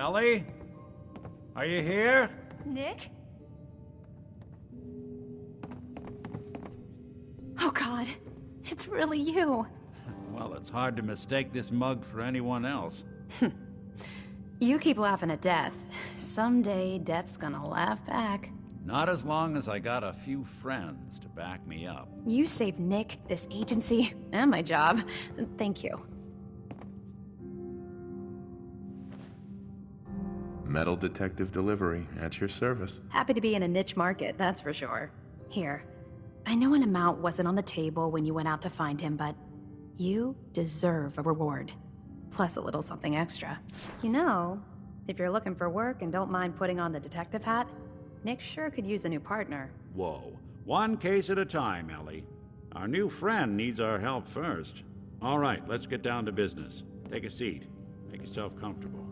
Ellie? Are you here? Nick? Oh God, it's really you. Well, it's hard to mistake this mug for anyone else. You keep laughing at death. Someday, death's gonna laugh back. Not as long as I got a few friends to back me up. You saved Nick, this agency, and my job. Thank you. Metal detective delivery at your service. Happy to be in a niche market, that's for sure. Here, I know an amount wasn't on the table when you went out to find him, but you deserve a reward. Plus a little something extra. You know, if you're looking for work and don't mind putting on the detective hat, Nick sure could use a new partner. Whoa. One case at a time, Ellie. Our new friend needs our help first. All right, let's get down to business. Take a seat. Make yourself comfortable.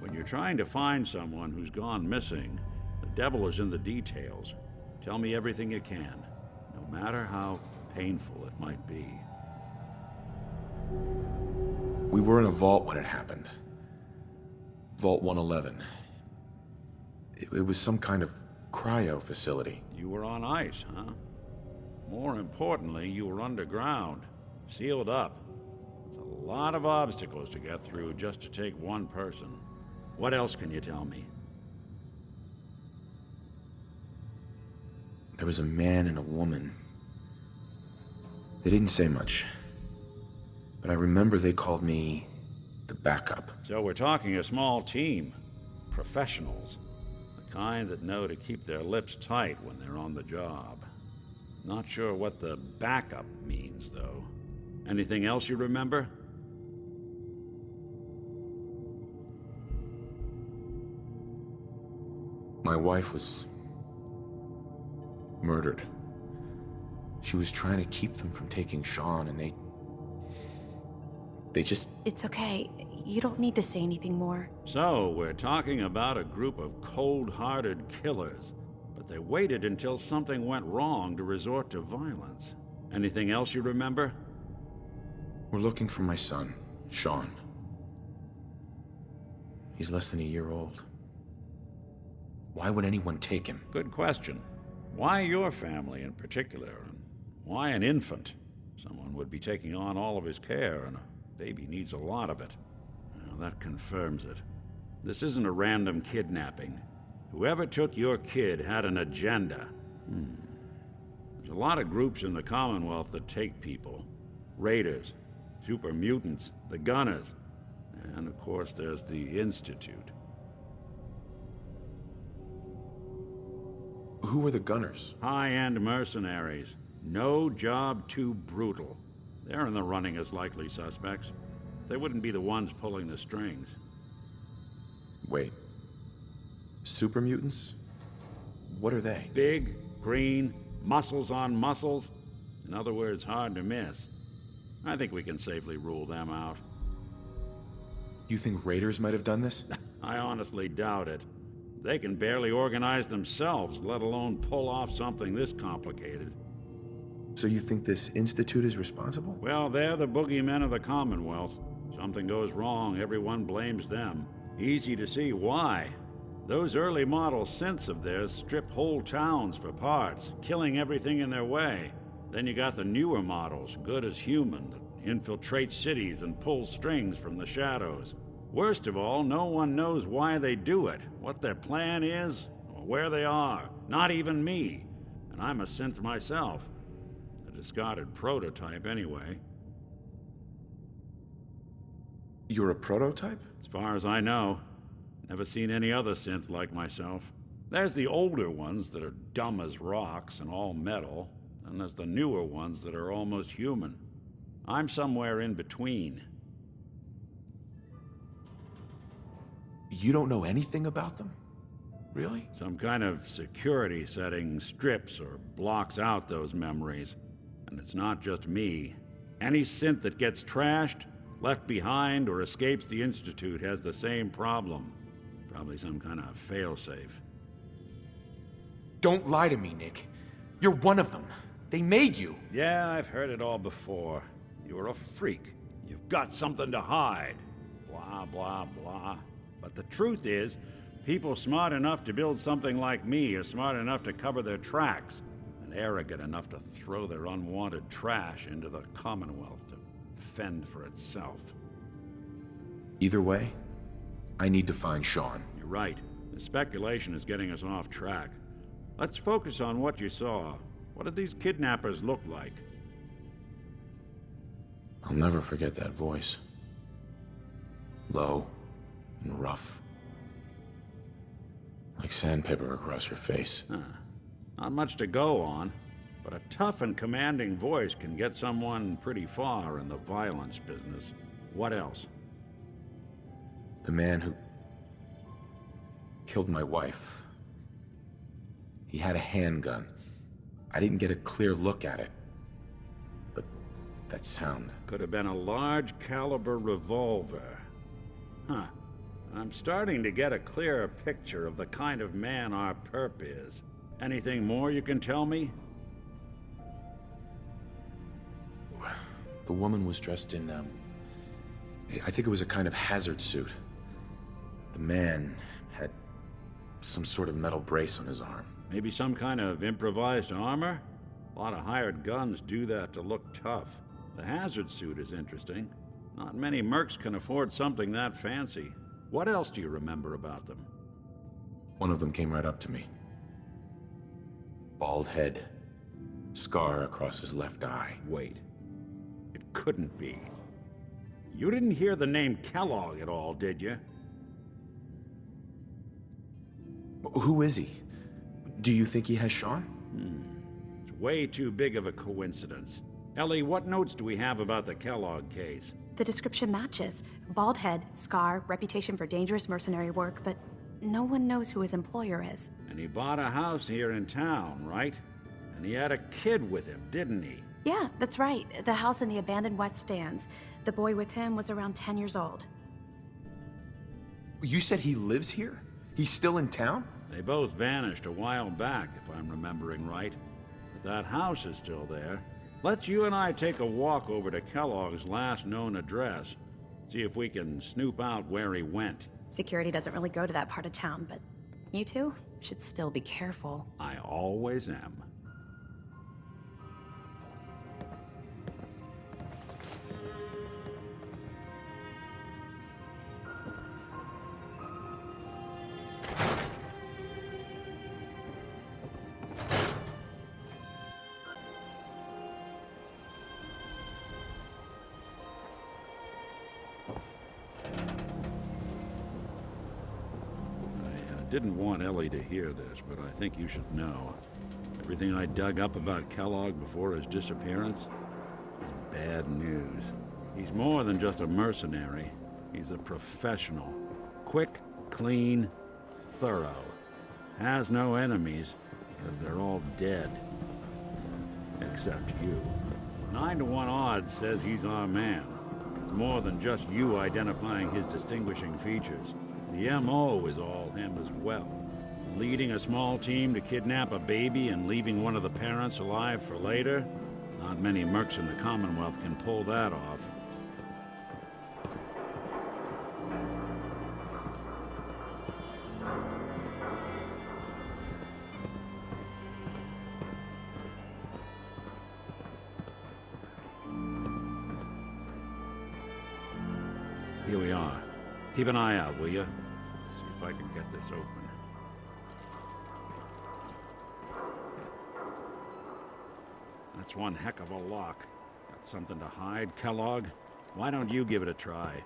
When you're trying to find someone who's gone missing, the devil is in the details. Tell me everything you can, no matter how painful it might be. We were in a vault when it happened. Vault 111. It was some kind of cryo facility. You were on ice, huh? More importantly, you were underground, sealed up. There's a lot of obstacles to get through just to take one person. What else can you tell me? There was a man and a woman. They didn't say much, but I remember they called me the backup. So we're talking a small team. Professionals. The kind that know to keep their lips tight when they're on the job. Not sure what the backup means, though. Anything else you remember? My wife was murdered. She was trying to keep them from taking Sean, and they just... It's okay. You don't need to say anything more. So, we're talking about a group of cold-hearted killers, but they waited until something went wrong to resort to violence. Anything else you remember? We're looking for my son, Sean. He's less than a year old. Why would anyone take him? Good question. Why your family in particular, and why an infant? Someone would be taking on all of his care, and a baby needs a lot of it. Well, that confirms it. This isn't a random kidnapping. Whoever took your kid had an agenda. There's a lot of groups in the Commonwealth that take people. Raiders, super mutants, the Gunners, and of course there's the Institute. Who were the Gunners? High-end mercenaries. No job too brutal. They're in the running as likely suspects. They wouldn't be the ones pulling the strings. Wait. Super mutants? What are they? Big, green, muscles on muscles. In other words, hard to miss. I think we can safely rule them out. You think raiders might have done this? I honestly doubt it. They can barely organize themselves, let alone pull off something this complicated. So you think this Institute is responsible? Well, they're the boogeymen of the Commonwealth. Something goes wrong, everyone blames them. Easy to see why. Those early model synths of theirs strip whole towns for parts, killing everything in their way. Then you got the newer models, good as human, that infiltrate cities and pull strings from the shadows. Worst of all, no one knows why they do it, what their plan is, or where they are. Not even me. And I'm a synth myself. A discarded prototype, anyway. You're a prototype? As far as I know. Never seen any other synth like myself. There's the older ones that are dumb as rocks and all metal, and there's the newer ones that are almost human. I'm somewhere in between. You don't know anything about them? Really? Some kind of security setting strips or blocks out those memories. And it's not just me. Any synth that gets trashed, left behind, or escapes the Institute has the same problem. Probably some kind of failsafe. Don't lie to me, Nick. You're one of them. They made you. Yeah, I've heard it all before. You were a freak. You've got something to hide. Blah, blah, blah. But the truth is, people smart enough to build something like me are smart enough to cover their tracks, and arrogant enough to throw their unwanted trash into the Commonwealth to fend for itself. Either way, I need to find Sean. You're right. The speculation is getting us off track. Let's focus on what you saw. What did these kidnappers look like? I'll never forget that voice. Low and rough. Like sandpaper across your face. Not much to go on, but a tough and commanding voice can get someone pretty far in the violence business. What else? The man who killed my wife. He had a handgun. I didn't get a clear look at it. But that sound... Could have been a large caliber revolver. Huh. I'm starting to get a clearer picture of the kind of man our perp is. Anything more you can tell me? The woman was dressed in, I think it was a kind of hazard suit. The man had some sort of metal brace on his arm. Maybe some kind of improvised armor? A lot of hired guns do that to look tough. The hazard suit is interesting. Not many mercs can afford something that fancy. What else do you remember about them? One of them came right up to me. Bald head. Scar across his left eye. Wait. It couldn't be. You didn't hear the name Kellogg at all, did you? Who is he? Do you think he has Sean? It's way too big of a coincidence. Ellie, what notes do we have about the Kellogg case? The description matches. Bald head, scar, reputation for dangerous mercenary work, but no one knows who his employer is. And he bought a house here in town, right? And he had a kid with him, didn't he? Yeah, that's right. The house in the abandoned West Stands. The boy with him was around 10 years old. You said he lives here? He's still in town? They both vanished a while back, if I'm remembering right. But that house is still there. Let's you and I take a walk over to Kellogg's last known address. See if we can snoop out where he went. Security doesn't really go to that part of town, but you two should still be careful. I always am. Didn't want Ellie to hear this, but I think you should know. Everything I dug up about Kellogg before his disappearance is bad news. He's more than just a mercenary. He's a professional. Quick, clean, thorough. Has no enemies, because they're all dead. Except you. 9 to 1 odds says he's our man. It's more than just you identifying his distinguishing features. The M.O. is all him as well. Leading a small team to kidnap a baby and leaving one of the parents alive for later? Not many mercs in the Commonwealth can pull that off. Here we are. Keep an eye out, will you? See if I can get this open. That's one heck of a lock. Got something to hide, Kellogg? Why don't you give it a try?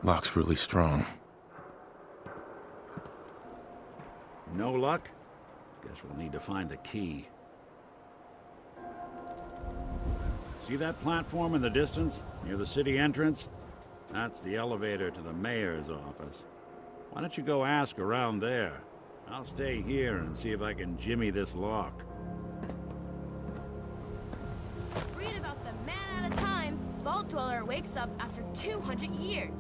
Lock's really strong. No luck? Guess we'll need to find the key. See that platform in the distance, near the city entrance? That's the elevator to the mayor's office. Why don't you go ask around there? I'll stay here and see if I can jimmy this lock. Read about the man at a time. Vault Dweller wakes up after 200 years.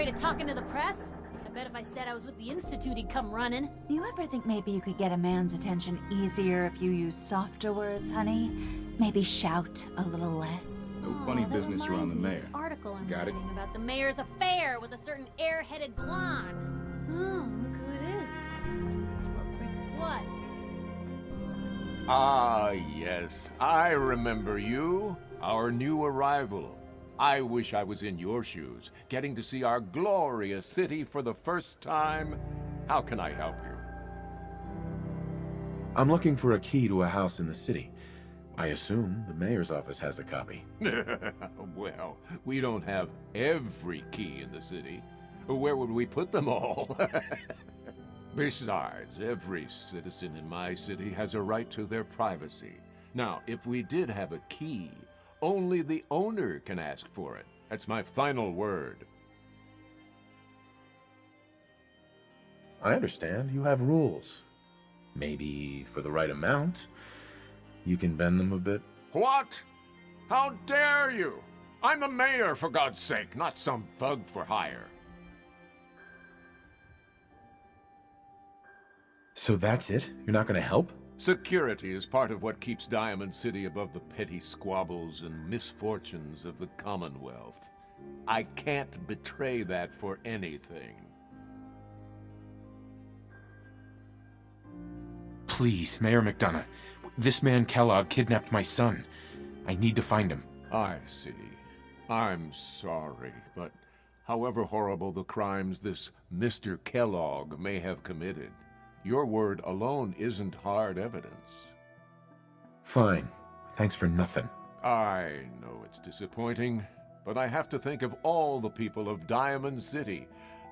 afraid of talking to the press? I bet if I said I was with the Institute, he'd come running. You ever think maybe you could get a man's attention easier if you use softer words, honey? Maybe shout a little less? No funny that business around reminds the me of mayor. this article I'm Got it? reading about the mayor's affair with a certain air-headed blonde. Oh, look who it is. What? Ah, yes. I remember you. Our new arrival. I wish I was in your shoes, getting to see our glorious city for the first time. How can I help you? I'm looking for a key to a house in the city. I assume the mayor's office has a copy. Well, we don't have every key in the city. Where would we put them all? Besides, every citizen in my city has a right to their privacy. Now, if we did have a key, only the owner can ask for it. That's my final word. I understand. You have rules. Maybe for the right amount, you can bend them a bit. What? How dare you? I'm the mayor, for God's sake, not some thug for hire. So that's it? You're not going to help? Security is part of what keeps Diamond City above the petty squabbles and misfortunes of the Commonwealth. I can't betray that for anything. Please, Mayor McDonough. This man Kellogg kidnapped my son. I need to find him. I see. I'm sorry, but however horrible the crimes this Mr. Kellogg may have committed, your word alone isn't hard evidence. Fine. Thanks for nothing. I know it's disappointing, but I have to think of all the people of Diamond City,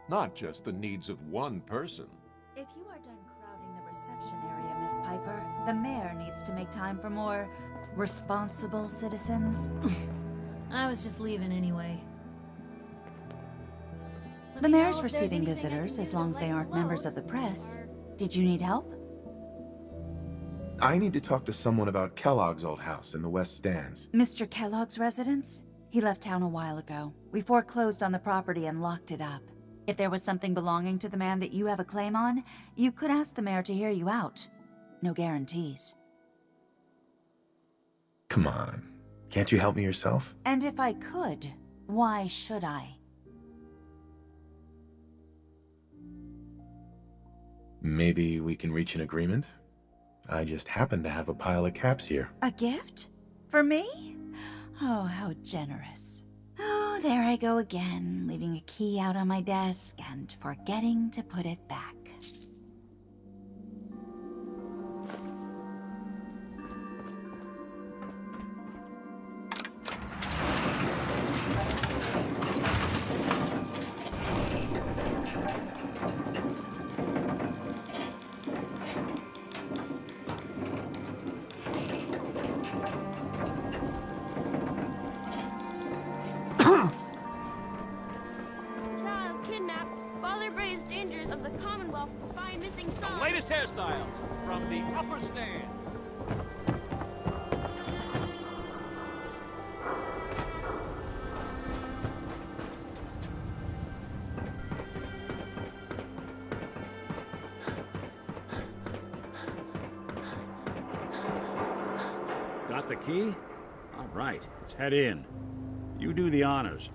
not just the needs of one person. If you are done crowding the reception area, Miss Piper, the mayor needs to make time for more responsible citizens. I was just leaving anyway. The mayor's receiving visitors as long as they aren't members of the press. Did you need help? I need to talk to someone about Kellogg's old house in the West Stands. Mr. Kellogg's residence? He left town a while ago. We foreclosed on the property and locked it up. If there was something belonging to the man that you have a claim on, you could ask the mayor to hear you out. No guarantees. Come on. Can't you help me yourself? And if I could, why should I? Maybe we can reach an agreement? I just happen to have a pile of caps here. A gift? For me? Oh, how generous. Oh, there I go again, leaving a key out on my desk and forgetting to put it back. Child kidnapped. Father braves dangers of the Commonwealth to find missing son. Latest hairstyles from the upper stands. Got the key? All right, let's head in. You do the honors.